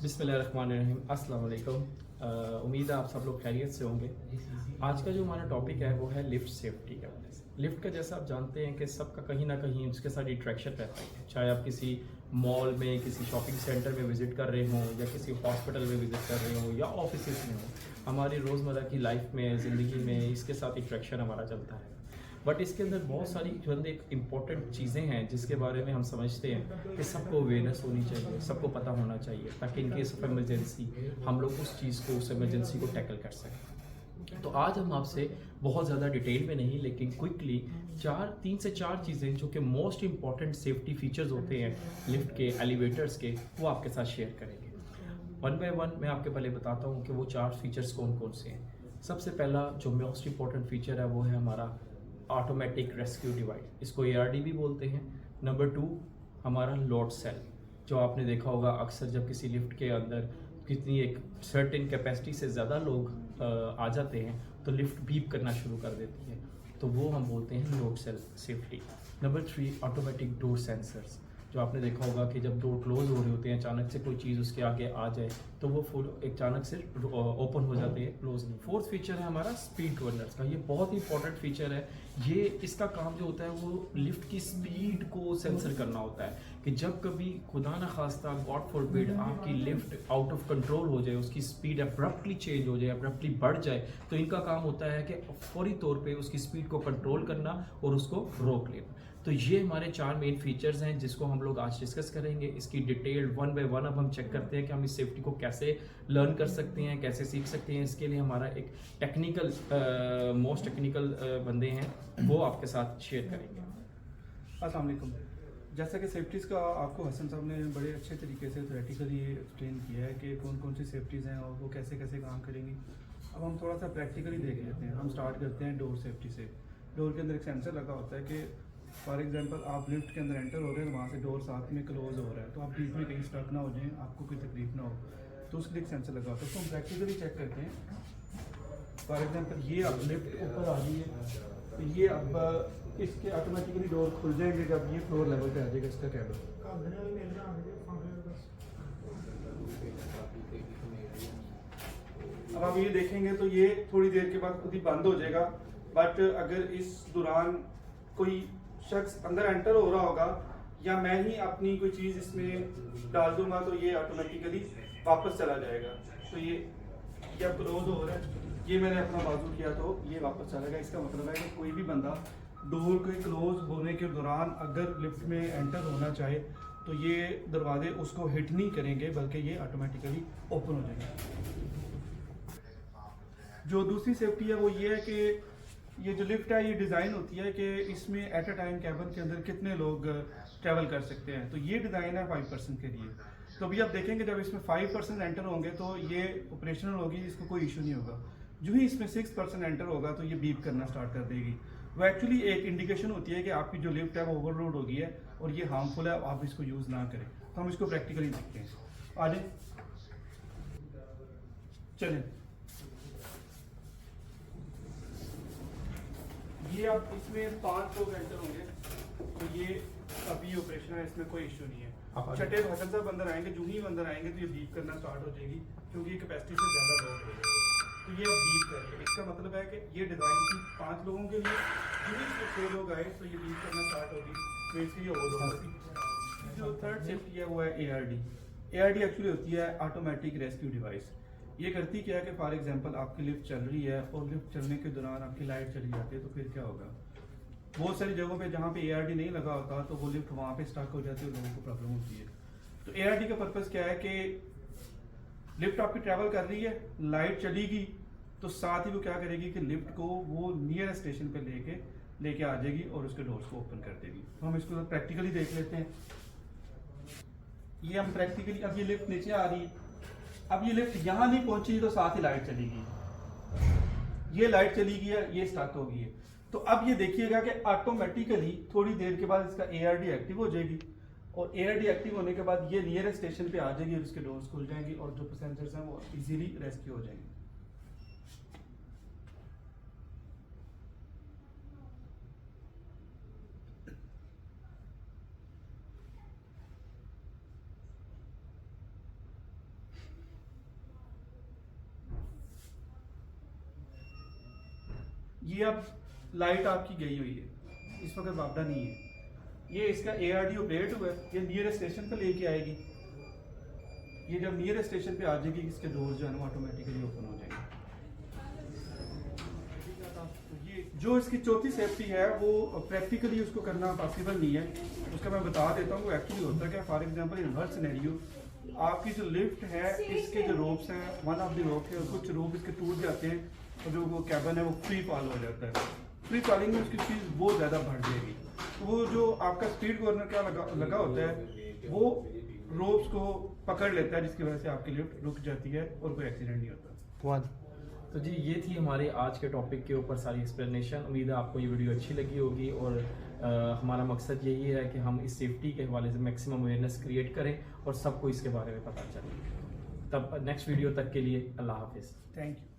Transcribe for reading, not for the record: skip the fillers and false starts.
बिस्मिल्लाहिर्रहमानिर्रहीम, अस्सलाम वालेकुम। उम्मीद है आप सब लोग खैरियत से होंगे। आज का जो हमारा टॉपिक है वो है लिफ्ट सेफ्टी का। लिफ्ट का जैसा आप जानते हैं कि सबका कहीं ना कहीं उसके साथ इंट्रैक्शन रहता है, चाहे आप किसी मॉल में, किसी शॉपिंग सेंटर में विज़िट कर रहे हों या किसी हॉस्पिटल में विज़िट कर रहे हों या ऑफिस में हों। हमारी रोज़मर्रा की लाइफ में, ज़िंदगी में इसके साथ इंट्रैक्शन हमारा चलता है। बट इसके अंदर बहुत सारी जो है एक इम्पॉर्टेंट चीज़ें हैं जिसके बारे में हम समझते हैं कि सबको अवेयरनेस होनी चाहिए, सबको पता होना चाहिए, ताकि इन केस ऑफ इमरजेंसी हम लोग उस चीज़ को, उस इमरजेंसी को टैकल कर सकें। तो आज हम आपसे बहुत ज़्यादा डिटेल में नहीं, लेकिन क्विकली तीन से चार चीज़ें जो कि मोस्ट इंपॉर्टेंट सेफ्टी फीचर्स होते हैं लिफ्ट के, एलिवेटर्स के, वो आपके साथ शेयर करेंगे। वन बाय वन मैं आपके पहले बताता हूँ कि वो चार फीचर्स कौन कौन से हैं। सबसे पहला जो मोस्ट इंपॉर्टेंट फीचर है वो है हमारा ऑटोमेटिक रेस्क्यू डिवाइस, इसको एआरडी भी बोलते हैं। नंबर 2 हमारा लोड सेल, जो आपने देखा होगा अक्सर जब किसी लिफ्ट के अंदर कितनी एक सर्टेन कैपेसिटी से ज़्यादा लोग आ जाते हैं तो लिफ्ट बीप करना शुरू कर देती है, तो वो हम बोलते हैं load cell safety. Number 3 automatic door sensors, जो आपने देखा होगा कि जब डोर क्लोज हो रहे होते हैं, अचानक से कोई चीज़ उसके आगे आ जाए तो वो फुल अचानक से ओपन हो जाते हैं, क्लोज नहीं। फोर्थ फीचर है हमारा स्पीड गवर्नर्स का, ये बहुत ही इंपॉर्टेंट फीचर है। ये इसका काम जो होता है वो लिफ्ट की स्पीड को सेंसर करना होता है कि जब कभी खुदा न खास्ता, गॉड फॉरबिड, आपकी लिफ्ट आउट ऑफ कंट्रोल हो जाए, उसकी स्पीड अब्रप्टली चेंज हो जाए, अब्रप्टली बढ़ जाए, तो इनका काम होता है कि फौरी तौर पे उसकी स्पीड को कंट्रोल करना और उसको रोक लेना। तो ये हमारे चार मेन फीचर्स हैं जिसको हम लोग आज डिस्कस करेंगे। इसकी डिटेल वन बाय वन अब हम चेक करते हैं कि हम इस सेफ्टी को कैसे लर्न कर सकते हैं, कैसे सीख सकते हैं। इसके लिए हमारा एक टेक्निकल मोस्ट टेक्निकल बंदे हैं, वो आपके साथ शेयर करेंगे। अस्सलाम वालेकुम। जैसा कि सेफ्टीज़ का आपको हसन साहब ने बड़े अच्छे तरीके से थ्योरेटिकली एक्सप्लेन किया है कि कौन कौन सी सेफ्टीज़ हैं और वो कैसे कैसे काम करेंगी। अब हम थोड़ा सा प्रैक्टिकली देख लेते हैं। हम स्टार्ट करते हैं डोर सेफ्टी से। डोर के अंदर एक सेंसर लगा होता है कि फॉर एग्जांपल आप लिफ्ट के अंदर एंटर हो रहे हैं, वहाँ से डोर साथ में क्लोज हो रहा है, तो आप बीच में कहीं स्टक ना हो जाएं, आपको कोई तकलीफ ना हो, तो उसके लिए एक सेंसर लगा होता है। तो हम प्रैक्टिकली चेक करते हैं। फॉर एग्जांपल ये अब लिफ्ट ऊपर आ रही है, तो ये अब इसके ऑटोमेटिकली डोर खुल जाएंगे जब ये फ्लोर लेवल पे आ जाएगा इसका कैबिन। अब आप ये देखेंगे तो ये थोड़ी देर के बाद खुद ही बंद हो जाएगा, बट अगर इस दौरान कोई शख्स अंदर एंटर हो रहा होगा या मैं ही अपनी कोई चीज़ इसमें डाल दूंगा तो ये ऑटोमेटिकली वापस चला जाएगा। तो ये अब क्लोज हो रहा है, ये मैंने अपना बाजू किया तो ये वापस चला गया। इसका मतलब है कि कोई भी बंदा डोर के क्लोज होने के दौरान अगर लिफ्ट में एंटर होना चाहे तो ये दरवाजे उसको हिट नहीं करेंगे, बल्कि ये ऑटोमेटिकली ओपन हो जाएंगे। जो दूसरी सेफ्टी है वो ये है कि ये जो लिफ्ट है ये डिज़ाइन होती है कि इसमें एट अ टाइम कैबिन के अंदर कितने लोग ट्रैवल कर सकते हैं। तो ये डिज़ाइन है 5% के लिए। तो अभी आप देखेंगे जब इसमें 5% एंटर होंगे तो ये ऑपरेशनल होगी, इसको कोई इशू नहीं होगा। जो ही इसमें 6% एंटर होगा तो ये बीप करना स्टार्ट कर देगी। वो एक्चुअली एक इंडिकेशन होती है कि आपकी जो लिफ्ट है वो ओवरलोड हो गई है और ये हार्मफुल है, आप इसको यूज़ ना करें। तो हम इसको प्रैक्टिकली देखते हैं। आ जाए, चलें। ये अब इसमें 5 लोग एंटर होंगे, तो ये अभी ऑपरेशन है, इसमें कोई इशू नहीं है। छठे हसन साहब अंदर आएंगे, जो ही अंदर आएंगे तो ये बीप करना स्टार्ट हो जाएगी, क्योंकि ये कैपेसिटी से ज़्यादा लोड हो जाएगा। तो ये अब बीप करेंगे। इसका मतलब है कि ये डिज़ाइन थी 5 लोगों के लिए, जो ही इसमें 6 लोग आए तो ये बीप करना स्टार्ट होगी, तो इसलिए ये ओवर होगी। जो थर्ड सेफ्टी है वो है एआरडी। एआरडी एक्चुअली होती है ऑटोमेटिक रेस्क्यू डिवाइस। ये करती क्या है कि फॉर एग्जांपल आपकी लिफ्ट चल रही है और लिफ्ट चलने के दौरान आपकी लाइट चली जाती है, तो फिर क्या होगा। बहुत सारी जगहों पे जहाँ पे एआरडी नहीं लगा होता तो वो लिफ्ट वहाँ पे स्टक हो जाती है और लोगों को प्रॉब्लम होती है। तो एआरडी का पर्पज़ क्या है कि लिफ्ट आपकी ट्रैवल कर रही है, लाइट चलेगी तो साथ ही वो क्या करेगी कि लिफ्ट को वो नियर स्टेशन पे लेके आ जाएगी और उसके डोर्स को ओपन कर देगी। तो हम इसको प्रैक्टिकली देख लेते हैं। ये हम प्रैक्टिकली, अब ये लिफ्ट नीचे आ रही है, अब ये लिफ्ट यहाँ नहीं पहुंची तो साथ ही लाइट चली गई, ये लाइट चली गई है, ये स्टार्ट हो गई है। तो अब ये देखिएगा कि ऑटोमेटिकली थोड़ी देर के बाद इसका एआरडी एक्टिव हो जाएगी और एआरडी एक्टिव होने के बाद ये नियर स्टेशन पे आ जाएगी और इसके डोर्स खुल जाएंगी और जो पैसेंजर्स हैं वो इजीली रेस्क्यू हो जाएंगे। ये अब लाइट आपकी गई हुई है, इस वक्त वापडा नहीं है। ये इसका ARD ऑपरेट हुआ है, ये नियरेस्ट स्टेशन पे लेके आएगी। ये जब नियरेस्ट स्टेशन पे आ जाएगी, इसके डोर जो है ना ऑटोमेटिकली ओपन हो जाएंगे। तो ये जो इसकी चौथी सेफ्टी है वो प्रैक्टिकली उसको करना पॉसिबल नहीं है, उसका मैं बता देता हूँ। वो एक्चुअली होता है क्या, for example in her scenario आपकी जो लिफ्ट है इसके जो रोप्स हैं, वन ऑफ द रोप है, कुछ रोप इसके टूट जाते हैं और जो वो कैबिन है वो फ्री फॉल हो जाता है। फ्री फॉलिंग में उसकी फीस बहुत ज़्यादा बढ़ जाएगी। तो वो जो आपका स्पीड कॉर्नर क्या लगा होता है वो रोप्स को पकड़ लेता है, जिसकी वजह से आपकी लिफ्ट रुक जाती है और कोई एक्सीडेंट नहीं होता। तो जी ये थी हमारे आज के टॉपिक के ऊपर सारी एक्सप्लेनेशन। उम्मीद है आपको ये वीडियो अच्छी लगी होगी और हमारा मकसद यही है कि हम इस सेफ्टी के हवाले से मैक्सिमम अवेयरनेस क्रिएट करें और सबको इसके बारे में पता चले। तब नेक्स्ट वीडियो तक के लिए अल्लाह हाफिज़। Thank you.